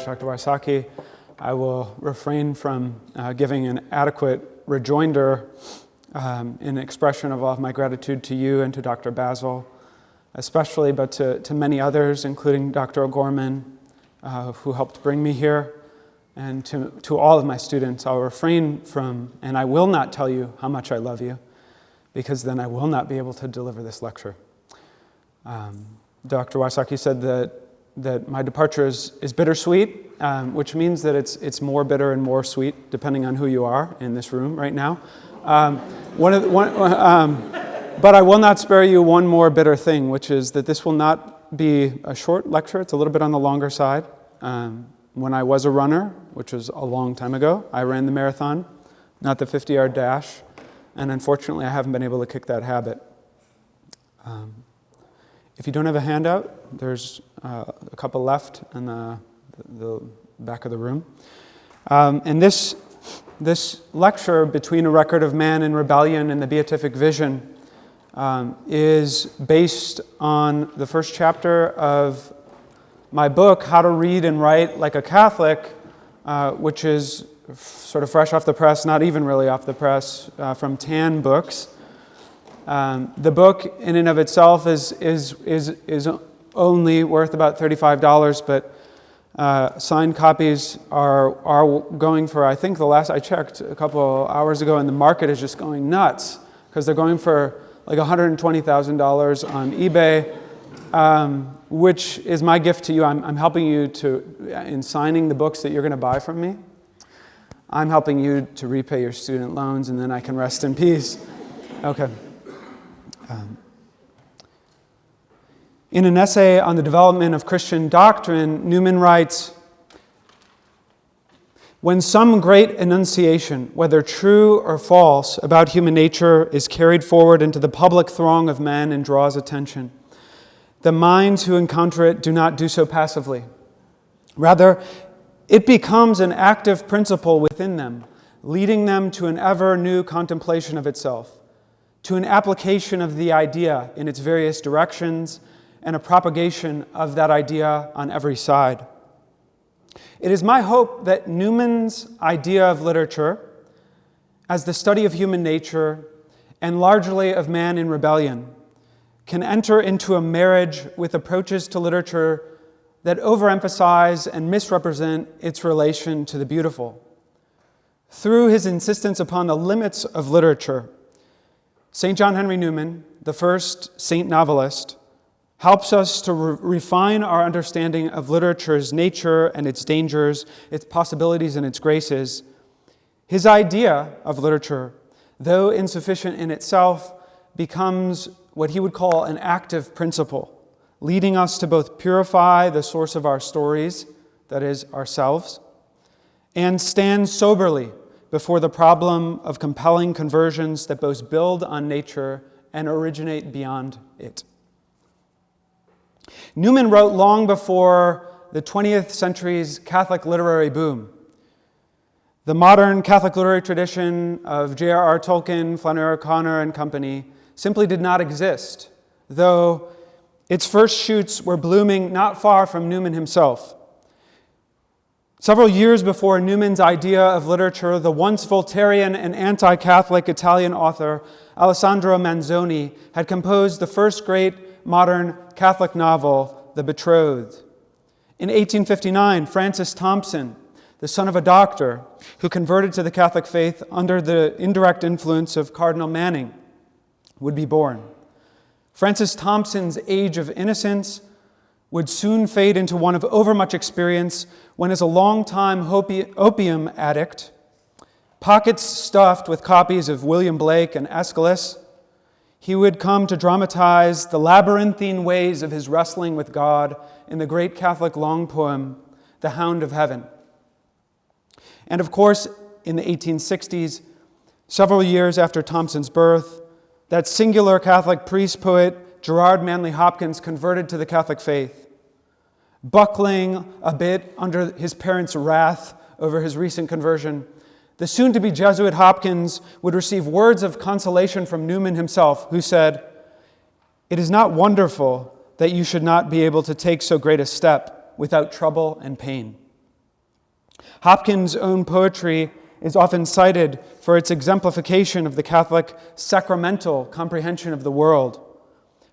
much, Dr. Wysocki. I will refrain from giving an adequate rejoinder in expression of all of my gratitude to you and to Dr. Basil, especially, but to many others, including Dr. O'Gorman, who helped bring me here, and to all of my students. I'll refrain from, and I will not tell you how much I love you, because then I will not be able to deliver this lecture. Dr. Wysocki said that my departure is bittersweet, which means that it's more bitter and more sweet, depending on who you are in this room right now. But I will not spare you one more bitter thing, which is that this will not be a short lecture. It's a little bit on the longer side. When I was a runner, which was a long time ago, I ran the marathon, not the 50-yard dash, and unfortunately I haven't been able to kick that habit. If you don't have a handout, there's a couple left in the back of the room. And this lecture, Between a Record of Man in Rebellion and the Beatific Vision, is based on the first chapter of my book, How to Read and Write Like a Catholic, which is sort of fresh off the press, not even really off the press, from Tan Books. The book in and of itself is only worth about $35, but signed copies are going for, I think the last I checked a couple hours ago, and the market is just going nuts because they're going for like $120,000 on eBay, which is my gift to you. I'm helping you in signing the books that you're going to buy from me. I'm helping you to repay your student loans, and then I can rest in peace. Okay. In an essay on the development of Christian doctrine, Newman writes, "When some great enunciation, whether true or false, about human nature is carried forward into the public throng of men and draws attention, the minds who encounter it do not do so passively. Rather, it becomes an active principle within them, leading them to an ever new contemplation of itself, to an application of the idea in its various directions, and a propagation of that idea on every side. It is my hope that Newman's idea of literature, as the study of human nature, and largely of man in rebellion, can enter into a marriage with approaches to literature that overemphasize and misrepresent its relation to the beautiful. Through his insistence upon the limits of literature, St. John Henry Newman, the first saint novelist, helps us to refine our understanding of literature's nature and its dangers, its possibilities and its graces. His idea of literature, though insufficient in itself, becomes what he would call an active principle, leading us to both purify the source of our stories, that is, ourselves, and stand soberly before the problem of compelling conversions that both build on nature and originate beyond it. Newman wrote long before the 20th century's Catholic literary boom. The modern Catholic literary tradition of J.R.R. Tolkien, Flannery O'Connor, and company simply did not exist, though its first shoots were blooming not far from Newman himself. Several years before Newman's idea of literature, the once Voltairean and anti-Catholic Italian author Alessandro Manzoni had composed the first great modern Catholic novel, The Betrothed. In 1859, Francis Thompson, the son of a doctor who converted to the Catholic faith under the indirect influence of Cardinal Manning, would be born. Francis Thompson's age of innocence would soon fade into one of overmuch experience when, as a long-time opium addict, pockets stuffed with copies of William Blake and Aeschylus, he would come to dramatize the labyrinthine ways of his wrestling with God in the great Catholic long poem, The Hound of Heaven. And of course, in the 1860s, several years after Thompson's birth, that singular Catholic priest-poet Gerard Manley Hopkins converted to the Catholic faith. Buckling a bit under his parents' wrath over his recent conversion, the soon-to-be Jesuit Hopkins would receive words of consolation from Newman himself, who said, "It is not wonderful that you should not be able to take so great a step without trouble and pain." Hopkins' own poetry is often cited for its exemplification of the Catholic sacramental comprehension of the world.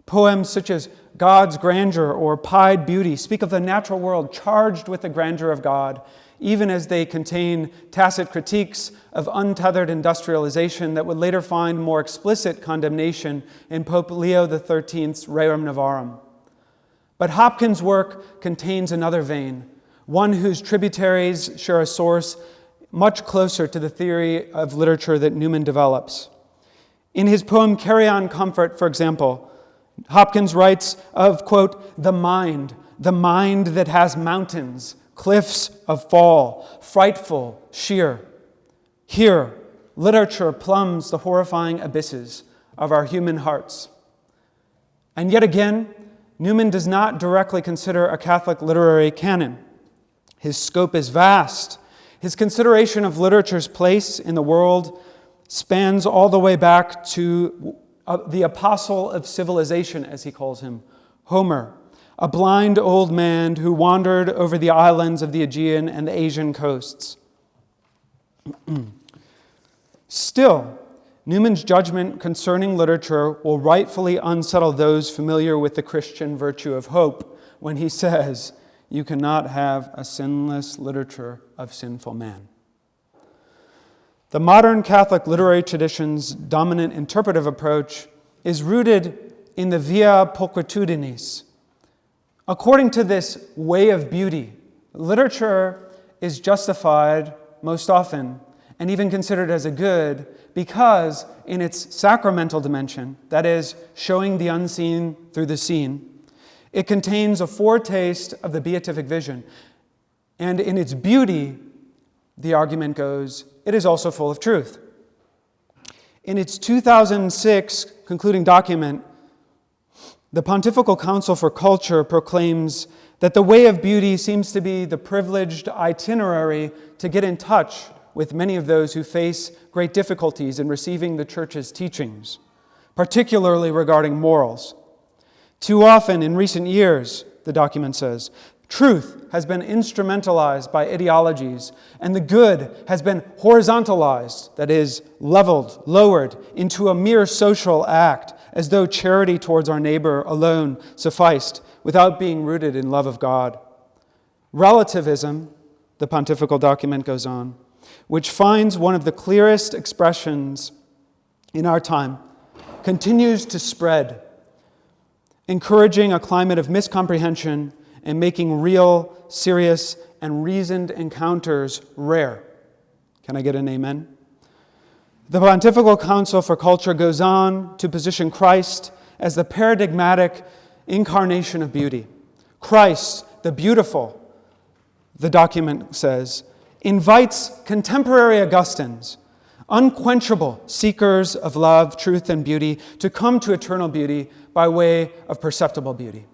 Poems such as God's Grandeur or Pied Beauty speak of the natural world charged with the grandeur of God, even as they contain tacit critiques of untethered industrialization that would later find more explicit condemnation in Pope Leo XIII's Rerum Novarum. But Hopkins' work contains another vein, one whose tributaries share a source much closer to the theory of literature that Newman develops. In his poem Carry On Comfort, for example, Hopkins writes of, quote, the mind that has mountains, cliffs of fall, frightful, sheer. Here, literature plumbs the horrifying abysses of our human hearts. And yet again, Newman does not directly consider a Catholic literary canon. His scope is vast. His consideration of literature's place in the world spans all the way back to the apostle of civilization, as he calls him, Homer, a blind old man who wandered over the islands of the Aegean and the Asian coasts. Still, Newman's judgment concerning literature will rightfully unsettle those familiar with the Christian virtue of hope when he says, "You cannot have a sinless literature of sinful man." The modern Catholic literary tradition's dominant interpretive approach is rooted in the via pulchritudinis. According to this way of beauty, literature is justified most often and even considered as a good because in its sacramental dimension, that is, showing the unseen through the seen, it contains a foretaste of the beatific vision. And in its beauty, the argument goes, it is also full of truth. In its 2006 concluding document, the Pontifical Council for Culture proclaims that the way of beauty seems to be the privileged itinerary to get in touch with many of those who face great difficulties in receiving the Church's teachings, particularly regarding morals. Too often in recent years, the document says, truth has been instrumentalized by ideologies, and the good has been horizontalized, that is, leveled, lowered, into a mere social act, as though charity towards our neighbor alone sufficed, without being rooted in love of God. Relativism, the pontifical document goes on, which finds one of the clearest expressions in our time, continues to spread, encouraging a climate of miscomprehension and making real, serious, and reasoned encounters rare. Can I get an amen? The Pontifical Council for Culture goes on to position Christ as the paradigmatic incarnation of beauty. Christ, the beautiful, the document says, invites contemporary Augustines, unquenchable seekers of love, truth, and beauty, to come to eternal beauty by way of perceptible beauty.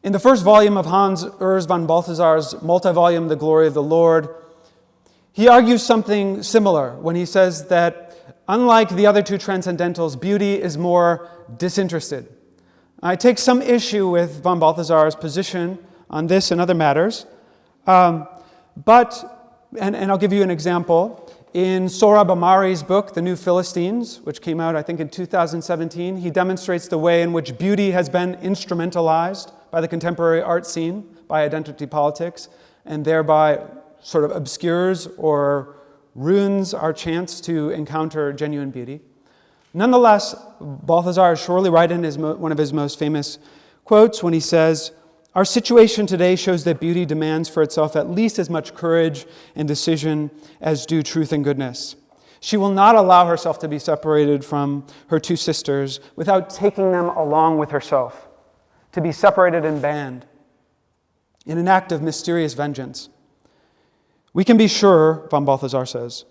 In the first volume of Hans Urs von Balthasar's multi-volume, The Glory of the Lord, he argues something similar when he says that, unlike the other two transcendentals, beauty is more disinterested. I take some issue with von Balthasar's position on this and other matters, but I'll give you an example. In Sohrab Ahmari's book, The New Philistines, which came out, I think, in 2017, he demonstrates the way in which beauty has been instrumentalized by the contemporary art scene, by identity politics, and thereby sort of obscures or ruins our chance to encounter genuine beauty. Nonetheless, Balthasar is surely right in one of his most famous quotes when he says, "Our situation today shows that beauty demands for itself at least as much courage and decision as do truth and goodness. She will not allow herself to be separated from her two sisters without taking them along with herself, to be separated and banned in an act of mysterious vengeance. We can be sure," von Balthasar says,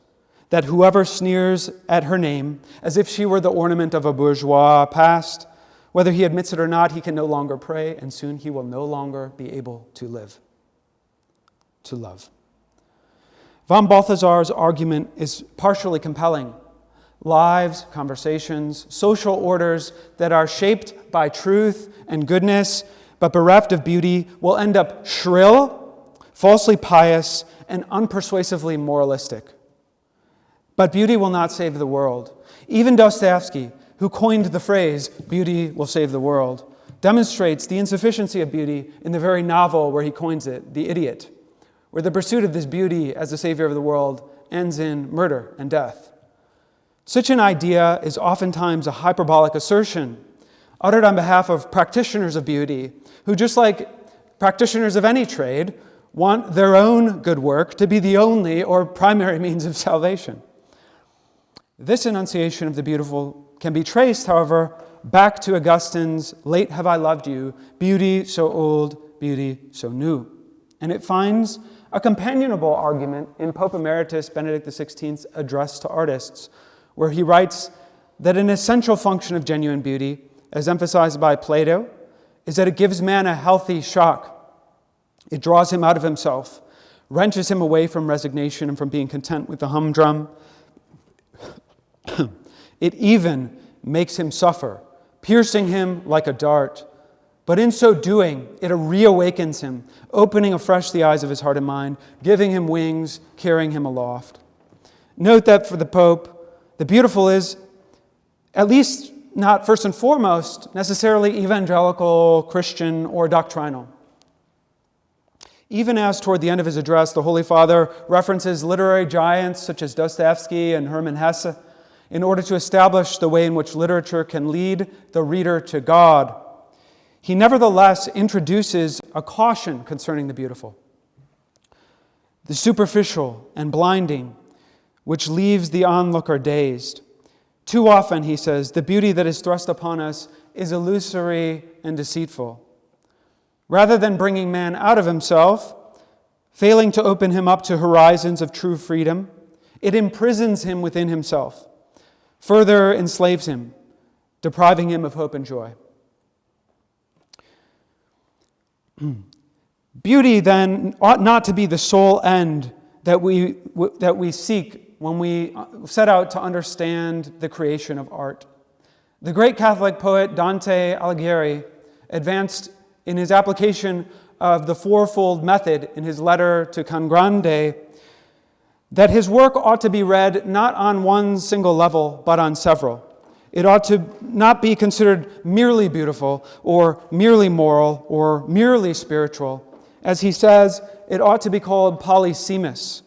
"that whoever sneers at her name as if she were the ornament of a bourgeois past, whether he admits it or not, he can no longer pray, and soon he will no longer be able to live, to love." Von Balthasar's argument is partially compelling. Lives, conversations, social orders that are shaped by truth and goodness, but bereft of beauty, will end up shrill, falsely pious, and unpersuasively moralistic. But beauty will not save the world. Even Dostoevsky, who coined the phrase, "beauty will save the world," demonstrates the insufficiency of beauty in the very novel where he coins it, The Idiot, where the pursuit of this beauty as the savior of the world ends in murder and death. Such an idea is oftentimes a hyperbolic assertion uttered on behalf of practitioners of beauty, who, just like practitioners of any trade, want their own good work to be the only or primary means of salvation. This enunciation of the beautiful can be traced, however, back to Augustine's "Late have I loved you, beauty so old, beauty so new." And it finds a companionable argument in Pope Emeritus Benedict XVI's address to artists, where he writes that an essential function of genuine beauty, as emphasized by Plato, is that it gives man a healthy shock. It draws him out of himself, wrenches him away from resignation and from being content with the humdrum. It even makes him suffer, piercing him like a dart. But in so doing, it reawakens him, opening afresh the eyes of his heart and mind, giving him wings, carrying him aloft. Note that for the Pope, the beautiful is, at least not first and foremost, necessarily evangelical, Christian, or doctrinal. Even as toward the end of his address, the Holy Father references literary giants such as Dostoevsky and Hermann Hesse in order to establish the way in which literature can lead the reader to God, he nevertheless introduces a caution concerning the beautiful. The superficial and blinding, which leaves the onlooker dazed. Too often, he says, the beauty that is thrust upon us is illusory and deceitful. Rather than bringing man out of himself, failing to open him up to horizons of true freedom, it imprisons him within himself, further enslaves him, depriving him of hope and joy. Beauty, then, ought not to be the sole end that we seek when we set out to understand the creation of art. The great Catholic poet Dante Alighieri advanced in his application of the fourfold method in his letter to Can Grande that his work ought to be read not on one single level, but on several. It ought to not be considered merely beautiful, or merely moral, or merely spiritual. As he says, it ought to be called polysemous,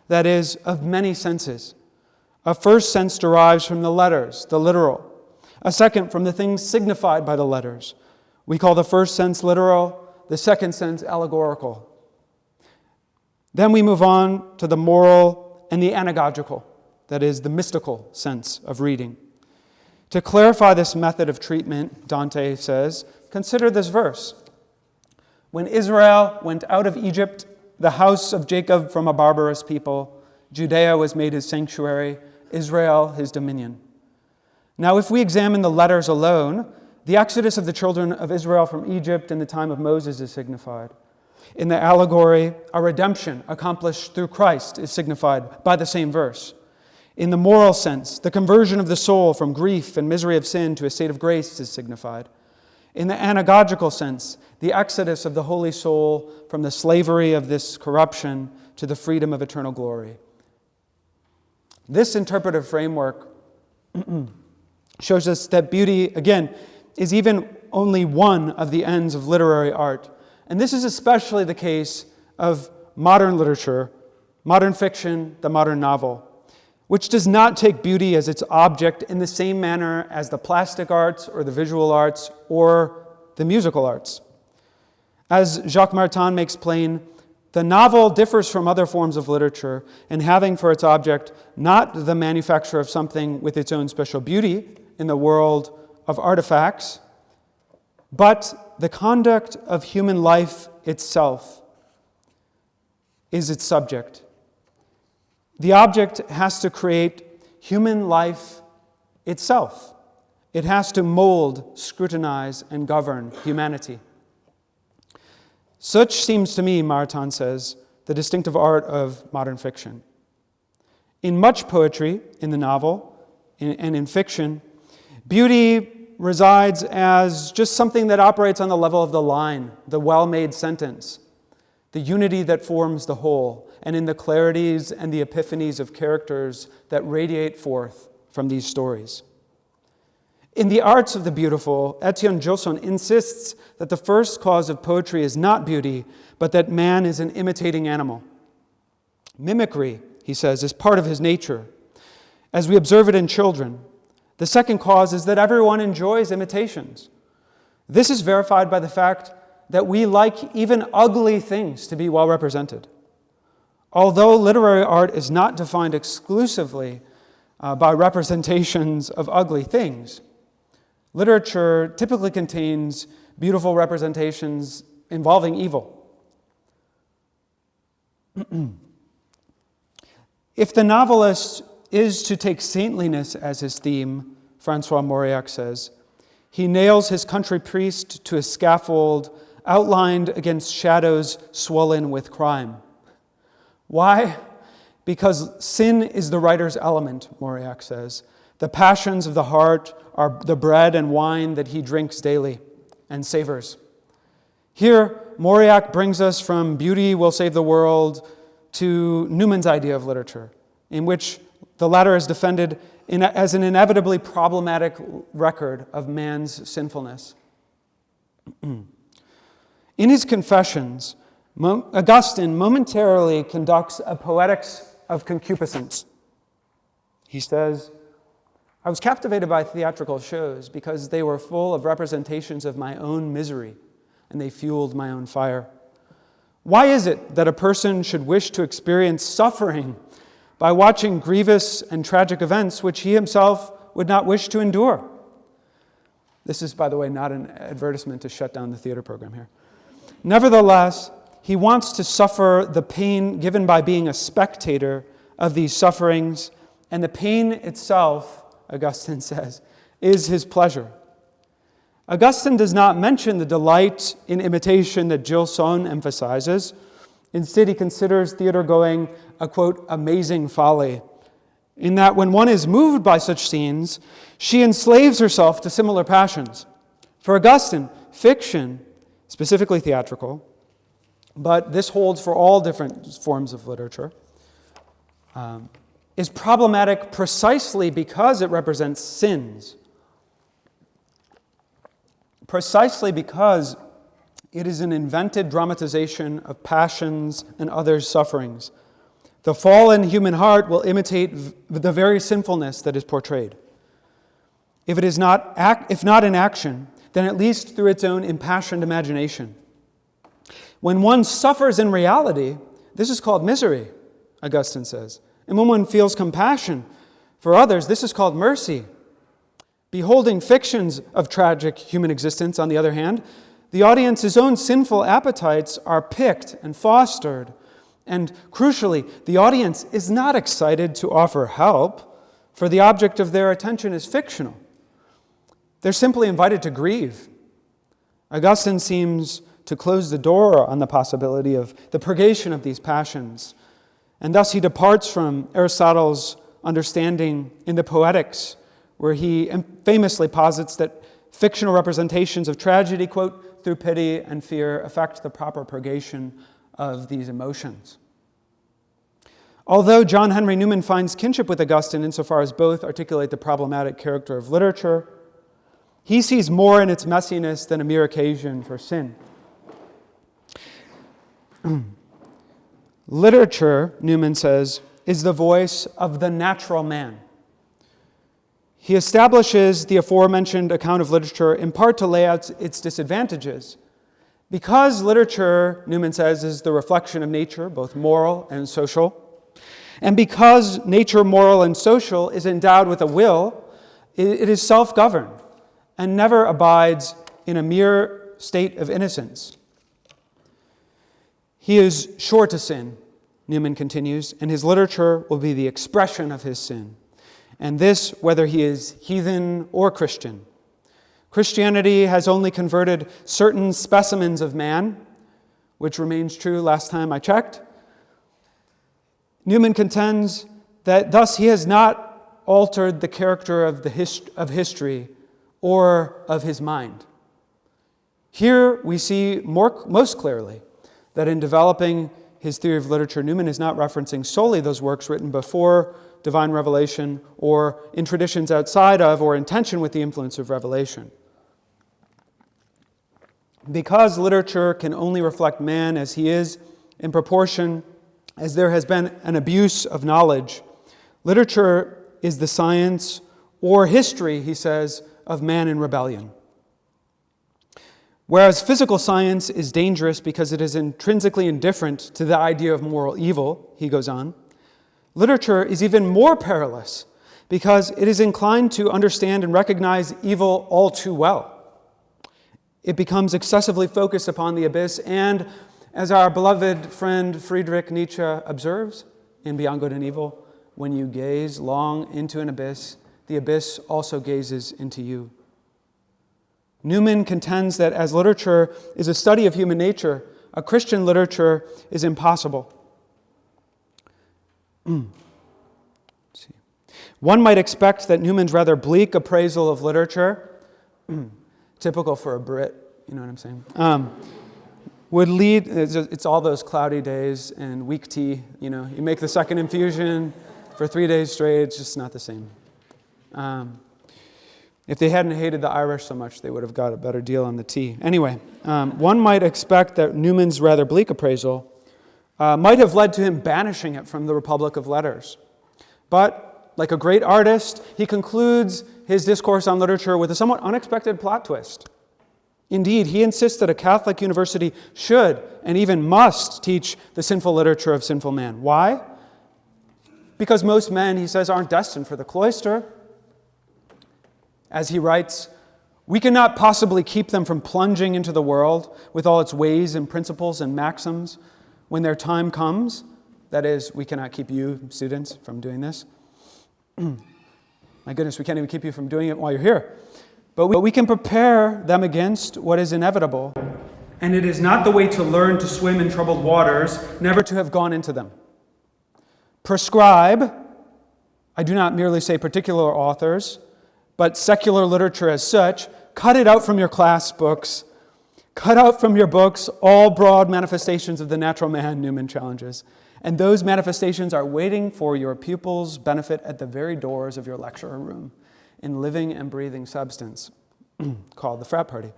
that is, of many senses. A first sense derives from the letters, the literal. A second from the things signified by the letters. We call the first sense literal, the second sense allegorical. Then we move on to the moral and the anagogical, that is, the mystical sense of reading. To clarify this method of treatment, Dante says, consider this verse. When Israel went out of Egypt, the house of Jacob from a barbarous people, Judea was made his sanctuary, Israel his dominion. Now, if we examine the letters alone, the exodus of the children of Israel from Egypt in the time of Moses is signified. In the allegory, a redemption accomplished through Christ is signified by the same verse. In the moral sense, the conversion of the soul from grief and misery of sin to a state of grace is signified. In the anagogical sense, the exodus of the holy soul from the slavery of this corruption to the freedom of eternal glory. This interpretive framework shows us that beauty, again, is even only one of the ends of literary art. And this is especially the case of modern literature, modern fiction, the modern novel, which does not take beauty as its object in the same manner as the plastic arts or the visual arts or the musical arts. As Jacques Maritain makes plain, the novel differs from other forms of literature in having for its object not the manufacture of something with its own special beauty in the world of artifacts, but the conduct of human life itself is its subject. The object has to create human life itself. It has to mold, scrutinize, and govern humanity. Such seems to me, Maritain says, the distinctive art of modern fiction. In much poetry, in the novel, and in fiction, beauty resides as just something that operates on the level of the line, the well-made sentence, the the unity that forms the whole, and in the clarities and the epiphanies of characters that radiate forth from these stories. In The Arts of the Beautiful, Etienne Gilson insists that the first cause of poetry is not beauty, but that man is an imitating animal. Mimicry, he says, is part of his nature, as we observe it in children. The second cause is that everyone enjoys imitations. This is verified by the fact that we like even ugly things to be well represented. Although literary art is not defined exclusively by representations of ugly things, literature typically contains beautiful representations involving evil. If the novelist is to take saintliness as his theme, Francois Mauriac says, he nails his country priest to a scaffold outlined against shadows swollen with crime. Why? Because sin is the writer's element, Mauriac says. The passions of the heart are the bread and wine that he drinks daily and savors. Here, Mauriac brings us from beauty will save the world to Newman's idea of literature, in which the latter is defended as an inevitably problematic record of man's sinfulness. In his Confessions, Augustine momentarily conducts a poetics of concupiscence. He says, I was captivated by theatrical shows because they were full of representations of my own misery, and they fueled my own fire. Why is it that a person should wish to experience suffering by watching grievous and tragic events which he himself would not wish to endure? This is, by the way, not an advertisement to shut down the theater program here. Nevertheless, he wants to suffer the pain given by being a spectator of these sufferings, and the pain itself, Augustine says, is his pleasure. Augustine does not mention the delight in imitation that Gilson emphasizes. Instead, he considers theater-going a, quote, amazing folly, in that when one is moved by such scenes, she enslaves herself to similar passions. For Augustine, fiction, specifically theatrical, but this holds for all different forms of literature, is problematic precisely because it represents sins. Precisely because it is an invented dramatization of passions and others' sufferings. The fallen human heart will imitate the very sinfulness that is portrayed. If not in action, then at least through its own impassioned imagination. When one suffers in reality, this is called misery, Augustine says. And when one feels compassion for others, this is called mercy. Beholding fictions of tragic human existence, on the other hand, the audience's own sinful appetites are picked and fostered. And crucially, the audience is not excited to offer help, for the object of their attention is fictional. They're simply invited to grieve. Augustine seems to close the door on the possibility of the purgation of these passions, and thus he departs from Aristotle's understanding in the Poetics, where he famously posits that fictional representations of tragedy, quote, through pity and fear, affect the proper purgation of these emotions. Although John Henry Newman finds kinship with Augustine insofar as both articulate the problematic character of literature, he sees more in its messiness than a mere occasion for sin. Literature, Newman says, is the voice of the natural man. He establishes the aforementioned account of literature in part to lay out its disadvantages. Because literature, Newman says, is the reflection of nature, both moral and social, and because nature, moral, and social is endowed with a will, it is self-governed and never abides in a mere state of innocence. He is sure to sin, Newman continues, and his literature will be the expression of his sin. And this, whether he is heathen or Christian. Christianity has only converted certain specimens of man, which remains true last time I checked. Newman contends that thus he has not altered the character of history or of his mind. Here we see most clearly that in developing his theory of literature, Newman is not referencing solely those works written before divine revelation or in traditions outside of or in tension with the influence of revelation. Because literature can only reflect man as he is in proportion as there has been an abuse of knowledge, literature is the science or history, he says, of man in rebellion. Whereas physical science is dangerous because it is intrinsically indifferent to the idea of moral evil, he goes on, literature is even more perilous because it is inclined to understand and recognize evil all too well. It becomes excessively focused upon the abyss, and as our beloved friend Friedrich Nietzsche observes in Beyond Good and Evil, when you gaze long into an abyss, the abyss also gazes into you. Newman contends that as literature is a study of human nature, a Christian literature is impossible. One might expect that Newman's rather bleak appraisal of literature, typical for a Brit, you know what I'm saying, would lead, it's all those cloudy days and weak tea, you make the second infusion for 3 days straight, it's just not the same. If they hadn't hated the Irish so much, they would have got a better deal on the tea. Anyway, one might expect that Newman's rather bleak appraisal might have led to him banishing it from the Republic of Letters. But, like a great artist, he concludes his discourse on literature with a somewhat unexpected plot twist. Indeed, he insists that a Catholic university should and even must teach the sinful literature of sinful man. Why? Because most men, he says, aren't destined for the cloister. As he writes, we cannot possibly keep them from plunging into the world with all its ways and principles and maxims when their time comes. That is, we cannot keep you, students, from doing this. My goodness, we can't even keep you from doing it while you're here. But we can prepare them against what is inevitable. And it is not the way to learn to swim in troubled waters, never to have gone into them. Prescribe, I do not merely say particular authors, but secular literature as such, cut it out from your class books. Cut out from your books all broad manifestations of the natural man, Newman challenges. And those manifestations are waiting for your pupils' benefit at the very doors of your lecture room in living and breathing substance, called the frat party.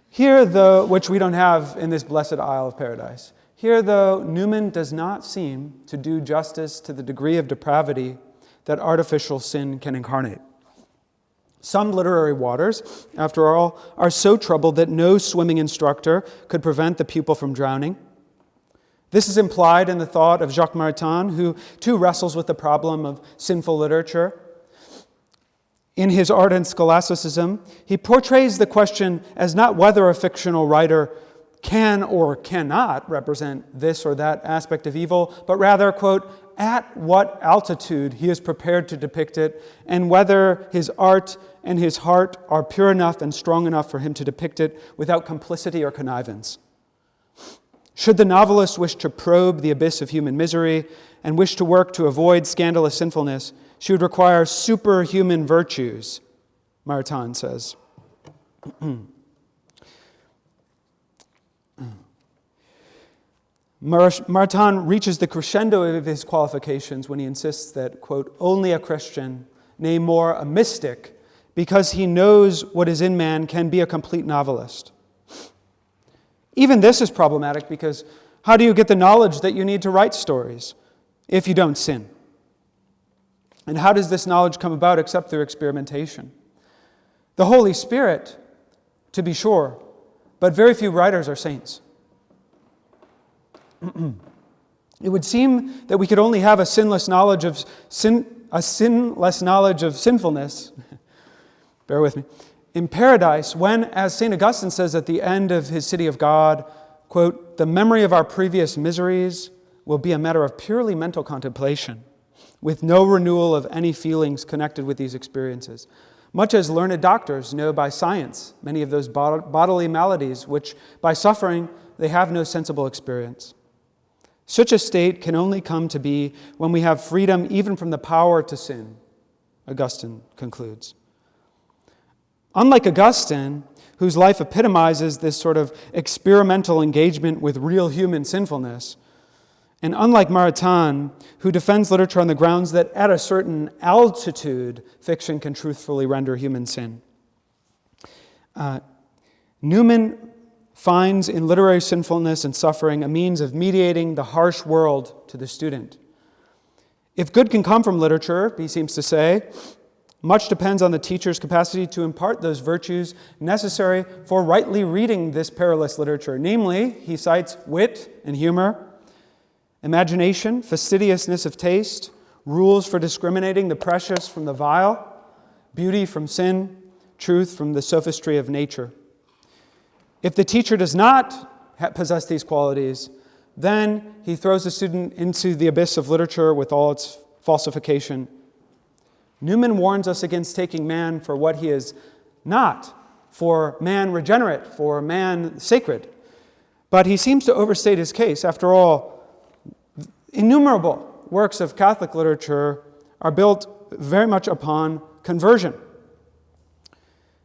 Here, though, which we don't have in this blessed Isle of Paradise, here, though, Newman does not seem to do justice to the degree of depravity that artificial sin can incarnate. Some literary waters, after all, are so troubled that no swimming instructor could prevent the pupil from drowning. This is implied in the thought of Jacques Maritain, who too wrestles with the problem of sinful literature. In his Ardent Scholasticism, he portrays the question as not whether a fictional writer can or cannot represent this or that aspect of evil, but rather, quote, at what altitude he is prepared to depict it, and whether his art and his heart are pure enough and strong enough for him to depict it without complicity or connivance. Should the novelist wish to probe the abyss of human misery and wish to work to avoid scandalous sinfulness, she would require superhuman virtues, Maritain says. Maritain reaches the crescendo of his qualifications when he insists that, quote, only a Christian, nay more, a mystic, because he knows what is in man, can be a complete novelist. Even this is problematic because how do you get the knowledge that you need to write stories if you don't sin? And how does this knowledge come about except through experimentation? The Holy Spirit, to be sure, but very few writers are saints. It would seem that we could only have a sinless knowledge of sinfulness. Bear with me. In paradise, when, as St. Augustine says at the end of his City of God, quote, the memory of our previous miseries will be a matter of purely mental contemplation, with no renewal of any feelings connected with these experiences. Much as learned doctors know by science many of those bodily maladies which, by suffering, they have no sensible experience. Such a state can only come to be when we have freedom even from the power to sin, Augustine concludes. Unlike Augustine, whose life epitomizes this sort of experimental engagement with real human sinfulness. And unlike Maritain, who defends literature on the grounds that at a certain altitude, fiction can truthfully render human sin. Newman finds in literary sinfulness and suffering a means of mediating the harsh world to the student. If good can come from literature, he seems to say, much depends on the teacher's capacity to impart those virtues necessary for rightly reading this perilous literature. Namely, he cites wit and humor, imagination, fastidiousness of taste, rules for discriminating the precious from the vile, beauty from sin, truth from the sophistry of nature. If the teacher does not possess these qualities, then he throws the student into the abyss of literature with all its falsification. Newman warns us against taking man for what he is not, for man regenerate, for man sacred. But he seems to overstate his case. After all, innumerable works of Catholic literature are built very much upon conversion.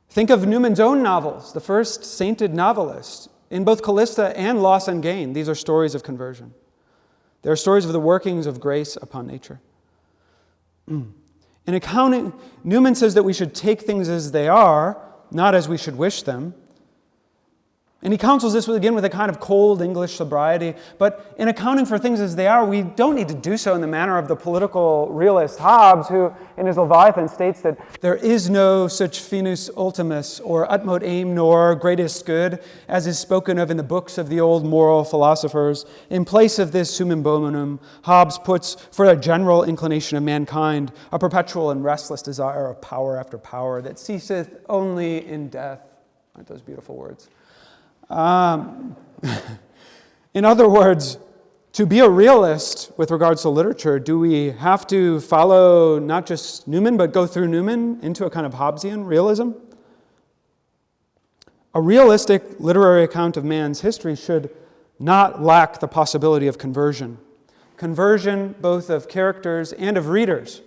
Think of Newman's own novels, the first sainted novelist. In both Callista and Loss and Gain, these are stories of conversion. They are stories of the workings of grace upon nature. In accounting, Newman says that we should take things as they are, not as we should wish them. And he counsels this again with a kind of cold English sobriety. But in accounting for things as they are, we don't need to do so in the manner of the political realist Hobbes, who in his Leviathan states that there is no such finus ultimus, or utmost aim, nor greatest good, as is spoken of in the books of the old moral philosophers. In place of this summum bonum, Hobbes puts for a general inclination of mankind a perpetual and restless desire of power after power that ceaseth only in death. Aren't those beautiful words? In other words, to be a realist with regards to literature, do we have to follow not just Newman, but go through Newman into a kind of Hobbesian realism? A realistic literary account of man's history should not lack the possibility of conversion. Conversion both of characters and of readers.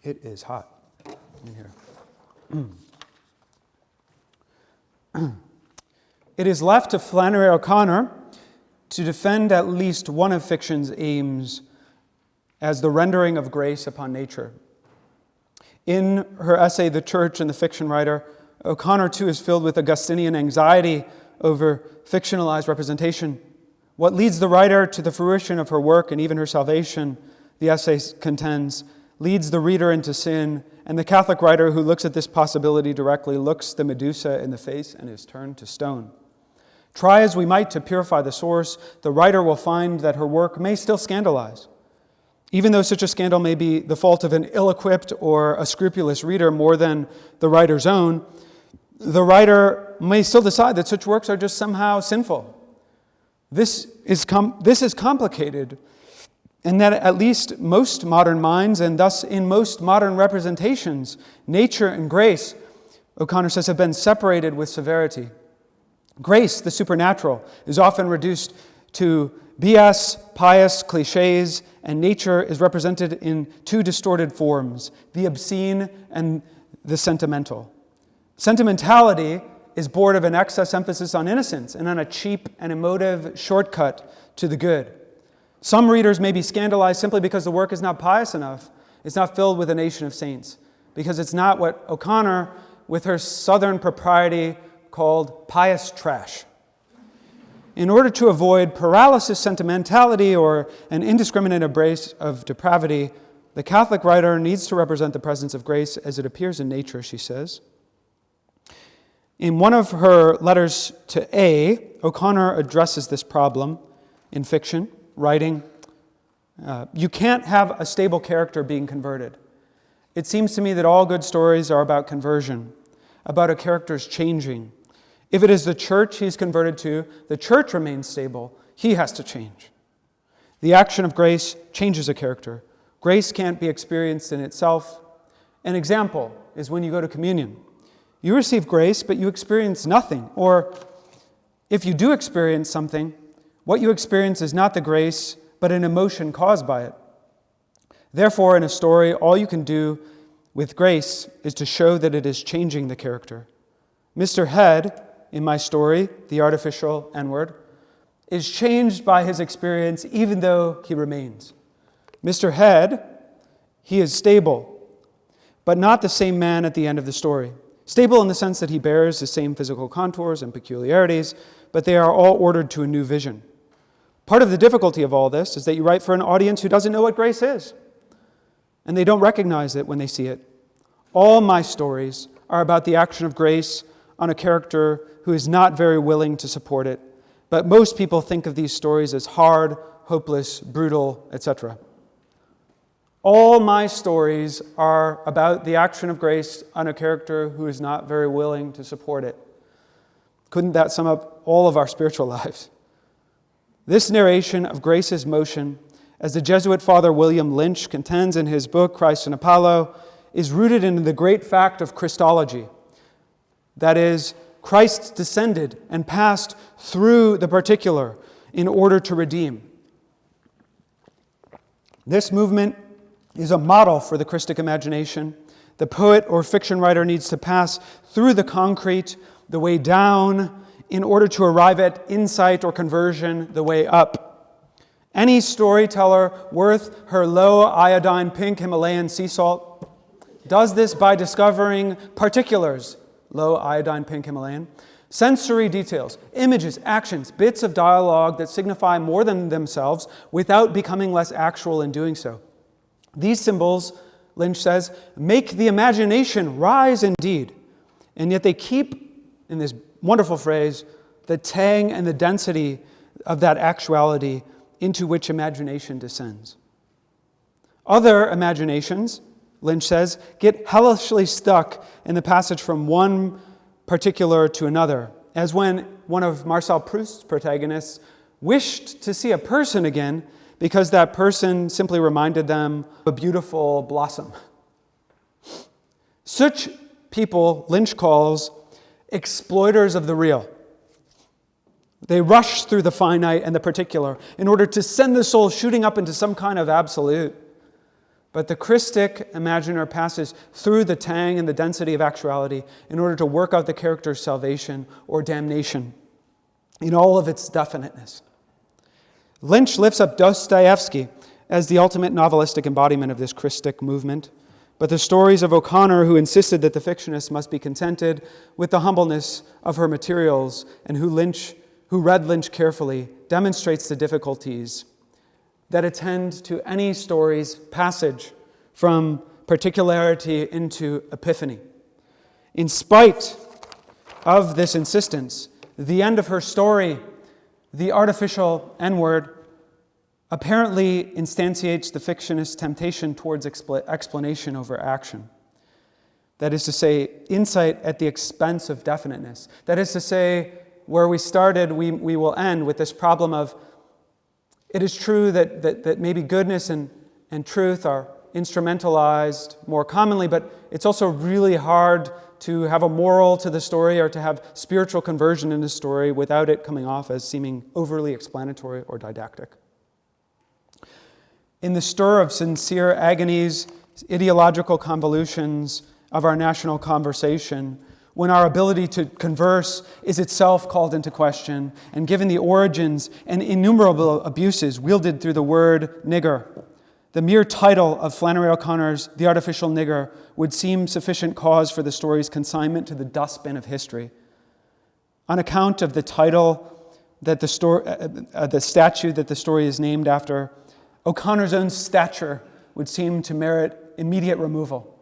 It is hot in here. It is left to Flannery O'Connor to defend at least one of fiction's aims as the rendering of grace upon nature. In her essay, The Church and the Fiction Writer, O'Connor too is filled with Augustinian anxiety over fictionalized representation. What leads the writer to the fruition of her work and even her salvation, the essay contends, leads the reader into sin, and the Catholic writer who looks at this possibility directly looks the Medusa in the face and is turned to stone. Try as we might to purify the source, the writer will find that her work may still scandalize. Even though such a scandal may be the fault of an ill-equipped or a scrupulous reader more than the writer's own, the writer may still decide that such works are just somehow sinful. This is complicated, and that at least most modern minds, and thus in most modern representations, nature and grace, O'Connor says, have been separated with severity. Grace, the supernatural, is often reduced to BS, pious cliches, and nature is represented in two distorted forms, the obscene and the sentimental. Sentimentality is born of an excess emphasis on innocence and on a cheap and emotive shortcut to the good. Some readers may be scandalized simply because the work is not pious enough. It's not filled with a nation of saints. Because it's not what O'Connor, with her southern propriety, called pious trash. In order to avoid paralysis sentimentality or an indiscriminate embrace of depravity, the Catholic writer needs to represent the presence of grace as it appears in nature, she says. In one of her letters to A, O'Connor addresses this problem in fiction, writing, you can't have a stable character being converted. It seems to me that all good stories are about conversion, about a character's changing. If it is the church he's converted to, the church remains stable. He has to change. The action of grace changes a character. Grace can't be experienced in itself. An example is when you go to communion. You receive grace, but you experience nothing. Or if you do experience something, what you experience is not the grace, but an emotion caused by it. Therefore, in a story, all you can do with grace is to show that it is changing the character. Mr. Head, in my story, the artificial N-word, is changed by his experience even though he remains. Mr. Head, he is stable, but not the same man at the end of the story. Stable in the sense that he bears the same physical contours and peculiarities, but they are all ordered to a new vision. Part of the difficulty of all this is that you write for an audience who doesn't know what grace is, and they don't recognize it when they see it. All my stories are about the action of grace on a character who is not very willing to support it, but most people think of these stories as hard, hopeless, brutal, etc. All my stories are about the action of grace on a character who is not very willing to support it. Couldn't that sum up all of our spiritual lives? This narration of grace's motion, as the Jesuit Father William Lynch contends in his book, Christ and Apollo, is rooted in the great fact of Christology. That is, Christ descended and passed through the particular in order to redeem. This movement is a model for the Christic imagination. The poet or fiction writer needs to pass through the concrete, the way down, in order to arrive at insight or conversion, the way up. Any storyteller worth her low iodine pink Himalayan sea salt does this by discovering particulars, low iodine pink Himalayan, sensory details, images, actions, bits of dialogue that signify more than themselves without becoming less actual in doing so. These symbols, Lynch says, make the imagination rise indeed, and yet they keep, in this wonderful phrase, the tang and the density of that actuality into which imagination descends. Other imaginations, Lynch says, get hellishly stuck in the passage from one particular to another, as when one of Marcel Proust's protagonists wished to see a person again because that person simply reminded them of a beautiful blossom. Such people Lynch calls exploiters of the real. They rush through the finite and the particular in order to send the soul shooting up into some kind of absolute. But the Christic imaginer passes through the tang and the density of actuality in order to work out the character's salvation or damnation in all of its definiteness. Lynch lifts up Dostoevsky as the ultimate novelistic embodiment of this Christic movement, but the stories of O'Connor, who insisted that the fictionist must be contented with the humbleness of her materials and who read Lynch carefully, demonstrates the difficulties that attend to any story's passage from particularity into epiphany. In spite of this insistence, the end of her story, the artificial N-word, apparently instantiates the fictionist's temptation towards explanation over action. That is to say, insight at the expense of definiteness. That is to say, where we started, we will end with this problem of it is true that maybe goodness and truth are instrumentalized more commonly, but it's also really hard to have a moral to the story or to have spiritual conversion in the story without it coming off as seeming overly explanatory or didactic. In the stir of sincere agonies, ideological convolutions of our national conversation, when our ability to converse is itself called into question, and given the origins and innumerable abuses wielded through the word nigger, the mere title of Flannery O'Connor's The Artificial Nigger would seem sufficient cause for the story's consignment to the dustbin of history. On account of the title that the statue that the story is named after, O'Connor's own stature would seem to merit immediate removal.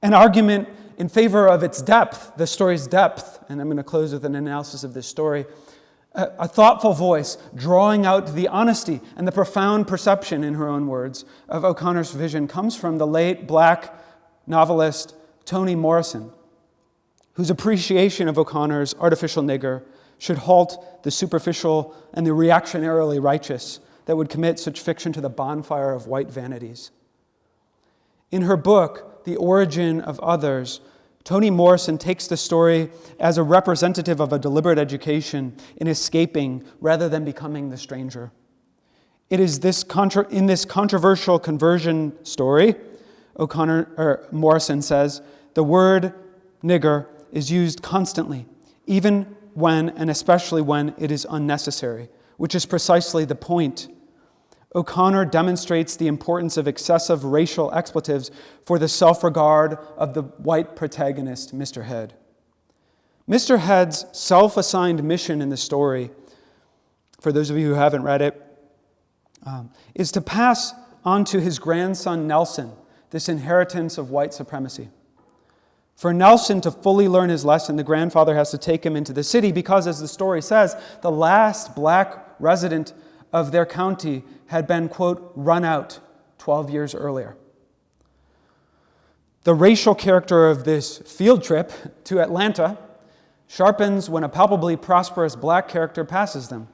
An argument in favor of its depth, the story's depth, and I'm going to close with an analysis of this story, a thoughtful voice drawing out the honesty and the profound perception, in her own words, of O'Connor's vision comes from the late black novelist Toni Morrison, whose appreciation of O'Connor's artificial nigger should halt the superficial and the reactionarily righteous that would commit such fiction to the bonfire of white vanities. In her book, The Origin of Others, Toni Morrison takes the story as a representative of a deliberate education in escaping rather than becoming the stranger. It is in this controversial conversion story, Morrison says, the word nigger is used constantly, even when and especially when it is unnecessary, which is precisely the point. O'Connor demonstrates the importance of excessive racial expletives for the self-regard of the white protagonist, Mr. Head. Mr. Head's self-assigned mission in the story, for those of you who haven't read it, is to pass on to his grandson Nelson this inheritance of white supremacy. For Nelson to fully learn his lesson, the grandfather has to take him into the city because, as the story says, the last black resident of their county had been, quote, run out 12 years earlier. The racial character of this field trip to Atlanta sharpens when a palpably prosperous black character passes them.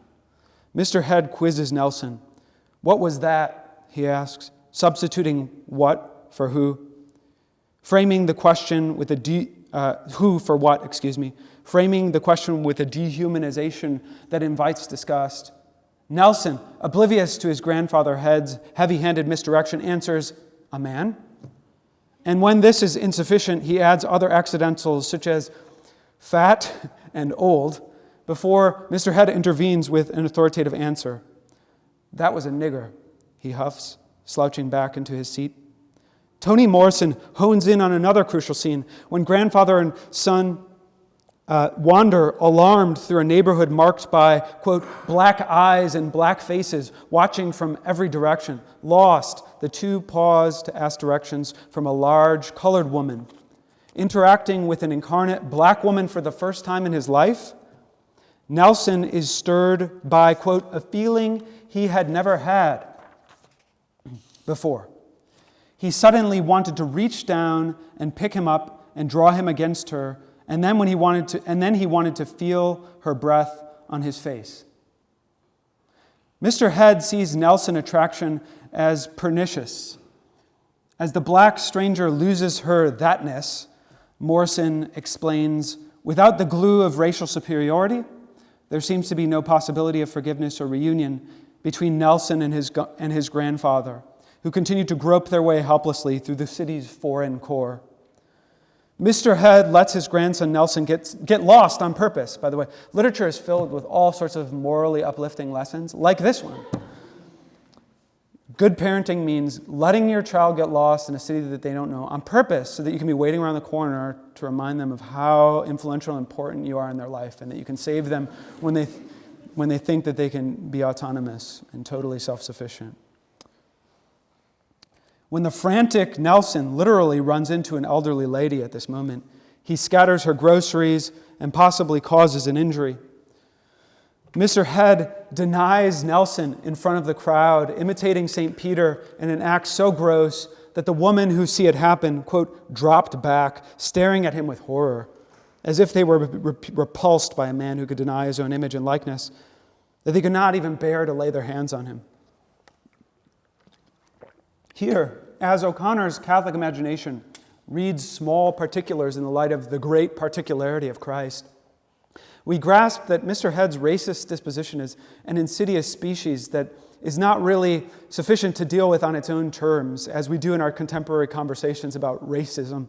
Mr. Head quizzes Nelson. What was that, he asks, substituting what for who? Framing the question with who for what, framing the question with a dehumanization that invites disgust. Nelson, oblivious to his grandfather Head's heavy-handed misdirection, answers, a man? And when this is insufficient, he adds other accidentals such as fat and old before Mr. Head intervenes with an authoritative answer. That was a nigger, he huffs, slouching back into his seat. Toni Morrison hones in on another crucial scene when grandfather and son wander alarmed through a neighborhood marked by, quote, black eyes and black faces watching from every direction. Lost, the two pause to ask directions from a large colored woman. Interacting with an incarnate black woman for the first time in his life, Nelson is stirred by, quote, a feeling he had never had before. He suddenly wanted to reach down and pick him up and draw him against her, and then he wanted to feel her breath on his face. Mr. Head sees Nelson attraction as pernicious. As the black stranger loses her thatness, Morrison explains, without the glue of racial superiority, there seems to be no possibility of forgiveness or reunion between Nelson and his grandfather, who continue to grope their way helplessly through the city's foreign core. Mr. Head lets his grandson Nelson get lost on purpose, by the way. Literature is filled with all sorts of morally uplifting lessons, like this one. Good parenting means letting your child get lost in a city that they don't know on purpose so that you can be waiting around the corner to remind them of how influential and important you are in their life and that you can save them when they think that they can be autonomous and totally self-sufficient. When the frantic Nelson literally runs into an elderly lady at this moment, he scatters her groceries and possibly causes an injury. Mr. Head denies Nelson in front of the crowd, imitating St. Peter in an act so gross that the woman who see it happen, quote, dropped back, staring at him with horror, as if they were repulsed by a man who could deny his own image and likeness, that they could not even bear to lay their hands on him. Here, as O'Connor's Catholic imagination reads small particulars in the light of the great particularity of Christ, we grasp that Mr. Head's racist disposition is an insidious species that is not really sufficient to deal with on its own terms, as we do in our contemporary conversations about racism.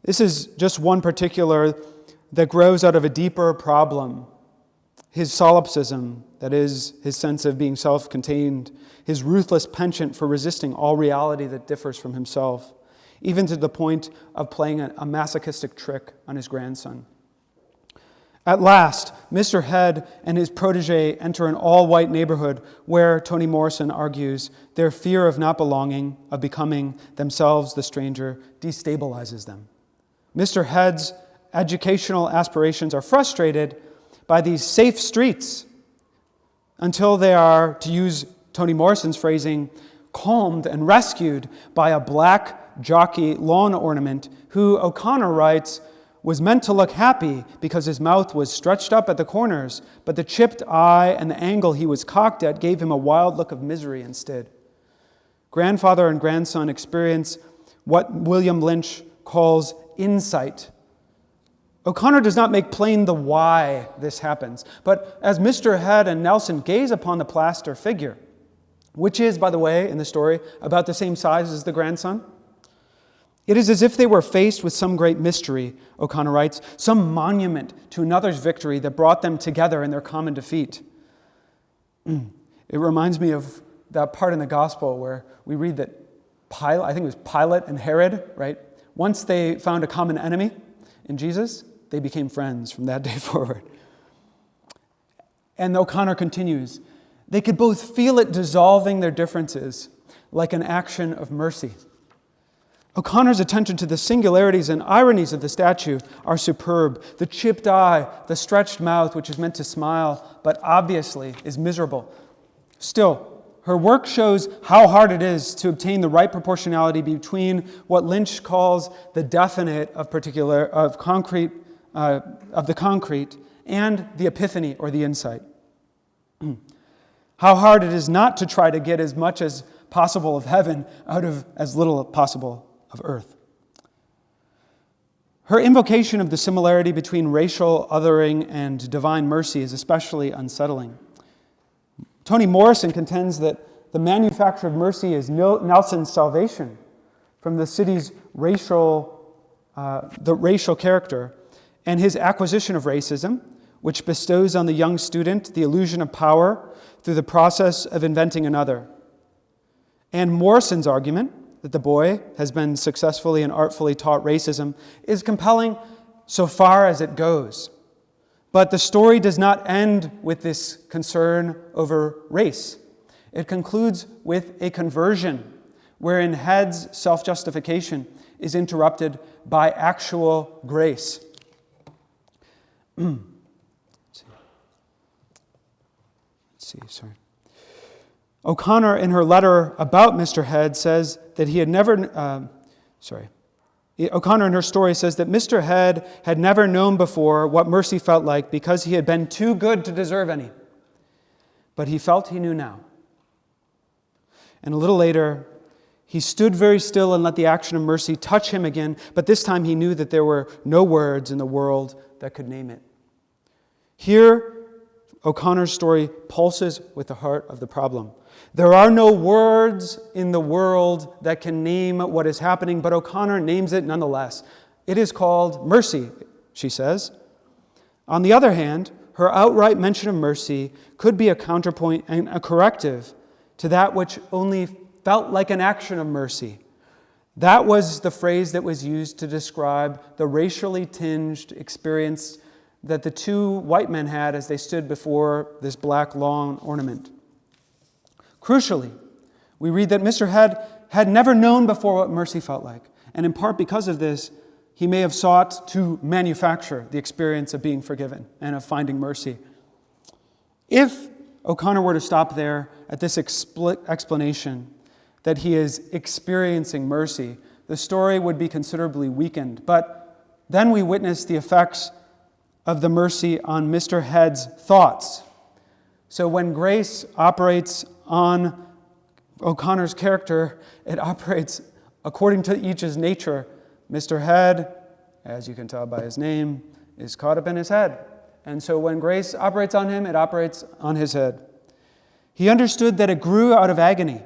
This is just one particular that grows out of a deeper problem. His solipsism, that is, his sense of being self-contained, his ruthless penchant for resisting all reality that differs from himself, even to the point of playing a masochistic trick on his grandson. At last, Mr. Head and his protege enter an all-white neighborhood where, Toni Morrison argues, their fear of not belonging, of becoming themselves the stranger, destabilizes them. Mr. Head's educational aspirations are frustrated by these safe streets until they are, to use Toni Morrison's phrasing, calmed and rescued by a black jockey lawn ornament who, O'Connor writes, was meant to look happy because his mouth was stretched up at the corners, but the chipped eye and the angle he was cocked at gave him a wild look of misery instead. Grandfather and grandson experience what William Lynch calls insight. O'Connor does not make plain the why this happens, but as Mr. Head and Nelson gaze upon the plaster figure, which is, by the way, in the story, about the same size as the grandson, It is as if they were faced with some great mystery, O'Connor writes, some monument to another's victory that brought them together in their common defeat. It reminds me of that part in the gospel where we read that Pilate, I think it was Pilate and Herod, right? Once they found a common enemy in Jesus, they became friends from that day forward. And O'Connor continues, they could both feel it dissolving their differences like an action of mercy. O'Connor's attention to the singularities and ironies of the statue are superb. The chipped eye, the stretched mouth, which is meant to smile, but obviously is miserable. Still, her work shows how hard it is to obtain the right proportionality between what Lynch calls the definite of the concrete and the epiphany or the insight. How hard it is not to try to get as much as possible of heaven out of as little as possible of earth. Her invocation of the similarity between racial othering and divine mercy is especially unsettling. Toni Morrison contends that the manufacture of mercy is Nelson's salvation from the city's racial character and his acquisition of racism, which bestows on the young student the illusion of power through the process of inventing another. And Morrison's argument that the boy has been successfully and artfully taught racism is compelling so far as it goes. But the story does not end with this concern over race. It concludes with a conversion wherein Head's self-justification is interrupted by actual grace. Let's see. O'Connor, in her letter about Mr. Head, says that he had never... O'Connor, in her story, says that Mr. Head had never known before what mercy felt like because he had been too good to deserve any. But he felt he knew now. And a little later, he stood very still and let the action of mercy touch him again, but this time he knew that there were no words in the world that could name it. Here, O'Connor's story pulses with the heart of the problem. There are no words in the world that can name what is happening, but O'Connor names it nonetheless. It is called mercy, she says. On the other hand, her outright mention of mercy could be a counterpoint and a corrective to that which only felt like an action of mercy. That was the phrase that was used to describe the racially tinged experience that the two white men had as they stood before this black lawn ornament. Crucially, we read that Mr. Head had never known before what mercy felt like, and in part because of this, he may have sought to manufacture the experience of being forgiven and of finding mercy. If O'Connor were to stop there at this explanation that he is experiencing mercy, the story would be considerably weakened. But then we witness the effects of the mercy on Mr. Head's thoughts. So when grace operates on O'Connor's character, it operates according to each's nature. Mr. Head, as you can tell by his name, is caught up in his head. And so when grace operates on him, it operates on his head. He understood that it grew out of agony,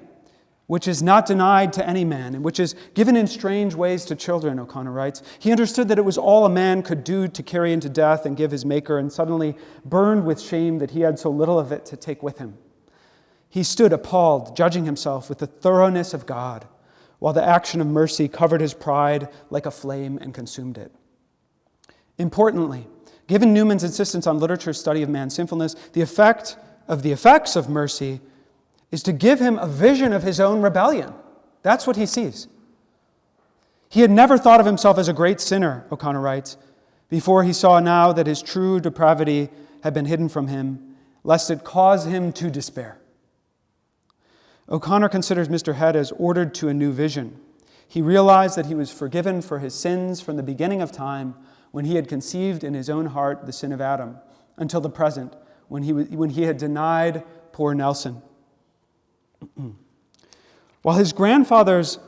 which is not denied to any man, and which is given in strange ways to children, O'Connor writes. He understood that it was all a man could do to carry into death and give his Maker, and suddenly burned with shame that he had so little of it to take with him. He stood appalled, judging himself with the thoroughness of God, while the action of mercy covered his pride like a flame and consumed it. Importantly, given Newman's insistence on literature's study of man's sinfulness, the effects of mercy is to give him a vision of his own rebellion. That's what he sees. He had never thought of himself as a great sinner, O'Connor writes, before he saw now that his true depravity had been hidden from him, lest it cause him to despair. O'Connor considers Mr. Head as ordered to a new vision. He realized that he was forgiven for his sins from the beginning of time when he had conceived in his own heart the sin of Adam, until the present, when he had denied poor Nelson. While his grandfather's,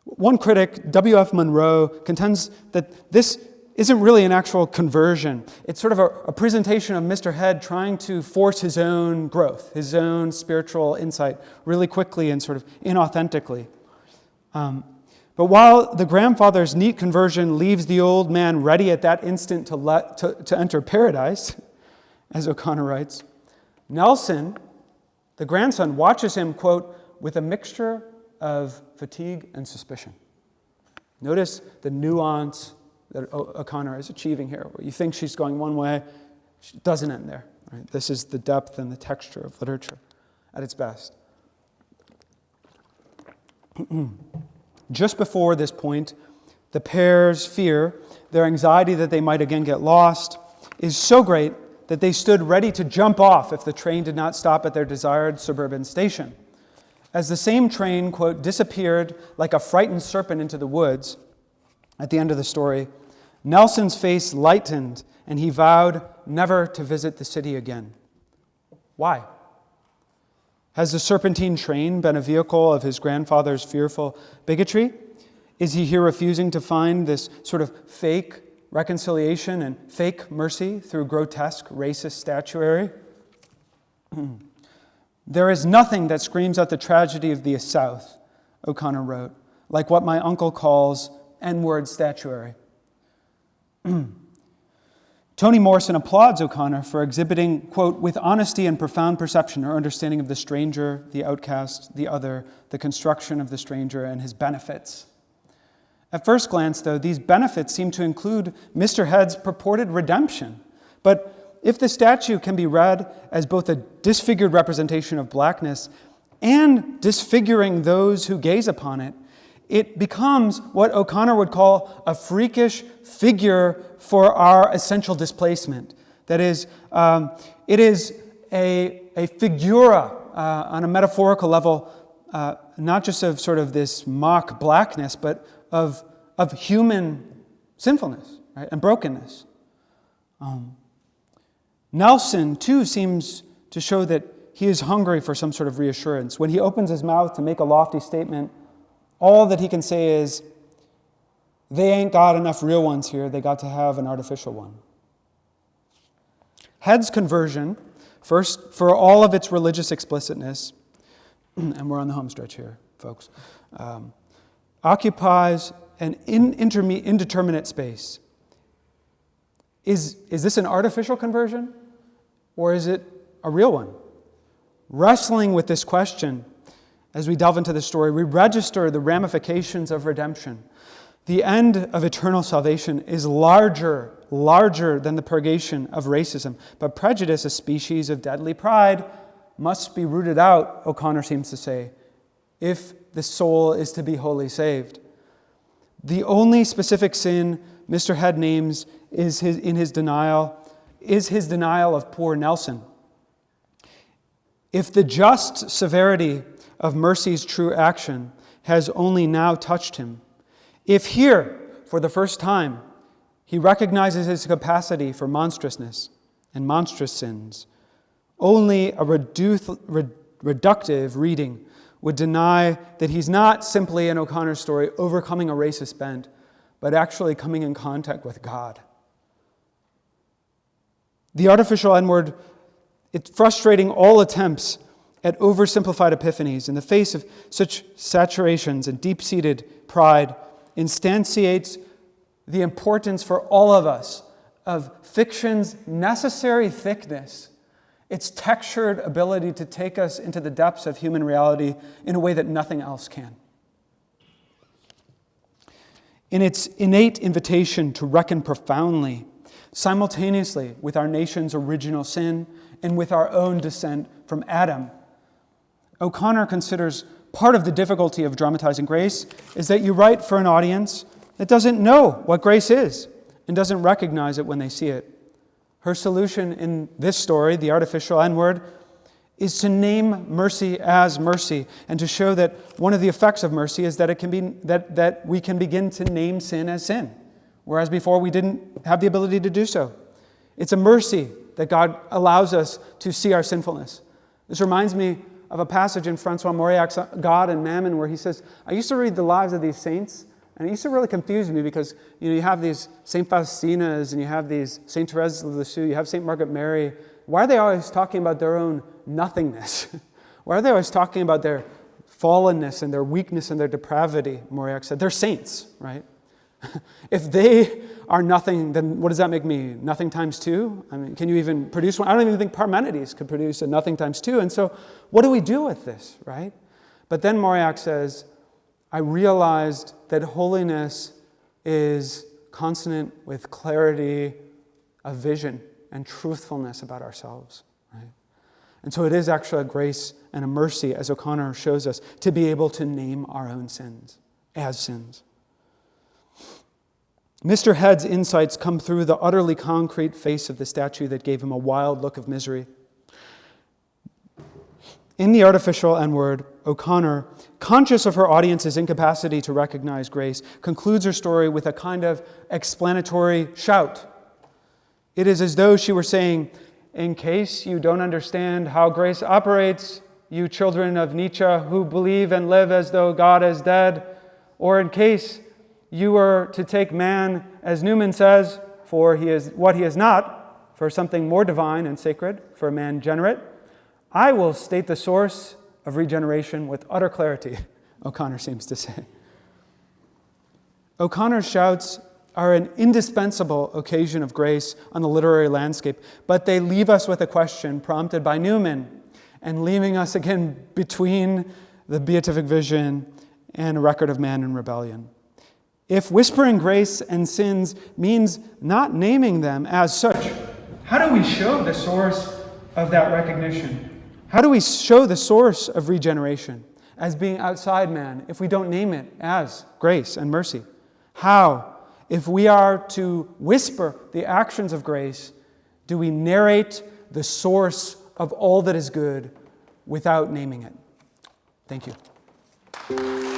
one critic, W.F. Monroe, contends that this isn't really an actual conversion. It's sort of a presentation of Mr. Head trying to force his own growth, his own spiritual insight really quickly and sort of inauthentically. But while the grandfather's neat conversion leaves the old man ready at that instant to enter paradise, as O'Connor writes, Nelson, the grandson, watches him, quote, with a mixture of fatigue and suspicion. Notice the nuance that O'Connor is achieving here, where you think she's going one way, she doesn't end there. Right? This is the depth and the texture of literature at its best. Just before this point, the pair's fear, their anxiety that they might again get lost, is so great that they stood ready to jump off if the train did not stop at their desired suburban station. As the same train, quote, disappeared like a frightened serpent into the woods, at the end of the story, Nelson's face lightened and he vowed never to visit the city again. Why? Has the serpentine train been a vehicle of his grandfather's fearful bigotry? Is he here refusing to find this sort of fake reconciliation and fake mercy through grotesque racist statuary? There is nothing that screams out the tragedy of the South, O'Connor wrote, like what my uncle calls N-word statuary. Toni Morrison applauds O'Connor for exhibiting, quote, with honesty and profound perception her understanding of the stranger, the outcast, the other, the construction of the stranger, and his benefits. At first glance, though, these benefits seem to include Mr. Head's purported redemption. But if the statue can be read as both a disfigured representation of blackness and disfiguring those who gaze upon it, it becomes what O'Connor would call a freakish figure for our essential displacement. That is, it is a figura on a metaphorical level, not just of sort of this mock blackness, but of human sinfulness, right, and brokenness. Nelson, too, seems to show that he is hungry for some sort of reassurance. When he opens his mouth to make a lofty statement, all that he can say is, they ain't got enough real ones here, they got to have an artificial one. Head's conversion, first, for all of its religious explicitness, and we're on the home stretch here, folks, occupies an indeterminate space. Is this an artificial conversion, or is it a real one? Wrestling with this question, as we delve into the story, we register the ramifications of redemption. The end of eternal salvation is larger than the purgation of racism. But prejudice, a species of deadly pride, must be rooted out, O'Connor seems to say, if the soul is to be wholly saved. The only specific sin Mr. Head names is his denial of poor Nelson. If the just severity of mercy's true action has only now touched him, if here, for the first time, he recognizes his capacity for monstrousness and monstrous sins, only a reductive reading would deny that he's not simply, in O'Connor's story, overcoming a racist bent, but actually coming in contact with God. The artificial N-word, it's frustrating all attempts at oversimplified epiphanies in the face of such saturations and deep-seated pride, instantiates the importance for all of us of fiction's necessary thickness, its textured ability to take us into the depths of human reality in a way that nothing else can. In its innate invitation to reckon profoundly, simultaneously with our nation's original sin and with our own descent from Adam, O'Connor considers part of the difficulty of dramatizing grace is that you write for an audience that doesn't know what grace is and doesn't recognize it when they see it. Her solution in this story, the artificial N-word, is to name mercy as mercy and to show that one of the effects of mercy is that it can be that we can begin to name sin as sin, whereas before we didn't have the ability to do so. It's a mercy that God allows us to see our sinfulness. This reminds me of a passage in Francois Mauriac's God and Mammon where he says, I used to read the lives of these saints, and it used to really confuse me because you have these St. Faustinas and you have these St. Therese of Lisieux, you have St. Margaret Mary. Why are they always talking about their own nothingness? Why are they always talking about their fallenness and their weakness and their depravity, Moriak said. They're saints, right? If they are nothing, then what does that make me? Nothing times two? I mean, can you even produce one? I don't even think Parmenides could produce a nothing times two. And so what do we do with this, right? But then Moriak says, I realized that holiness is consonant with clarity of vision and truthfulness about ourselves, right? And so it is actually a grace and a mercy, as O'Connor shows us, to be able to name our own sins as sins. Mr. Head's insights come through the utterly concrete face of the statue that gave him a wild look of misery. In the artificial N-word, O'Connor, conscious of her audience's incapacity to recognize grace, concludes her story with a kind of explanatory shout. It is as though she were saying, in case you don't understand how grace operates, you children of Nietzsche who believe and live as though God is dead, or in case you were to take man, as Newman says, for he is what he is not, for something more divine and sacred, for a man generate, I will state the source of regeneration with utter clarity, O'Connor seems to say. O'Connor's shouts are an indispensable occasion of grace on the literary landscape, but they leave us with a question prompted by Newman and leaving us again between the beatific vision and a record of man in rebellion. If whispering grace and sins means not naming them as such, how do we show the source of that recognition? How do we show the source of regeneration as being outside man if we don't name it as grace and mercy? How, if we are to whisper the actions of grace, do we narrate the source of all that is good without naming it? Thank you.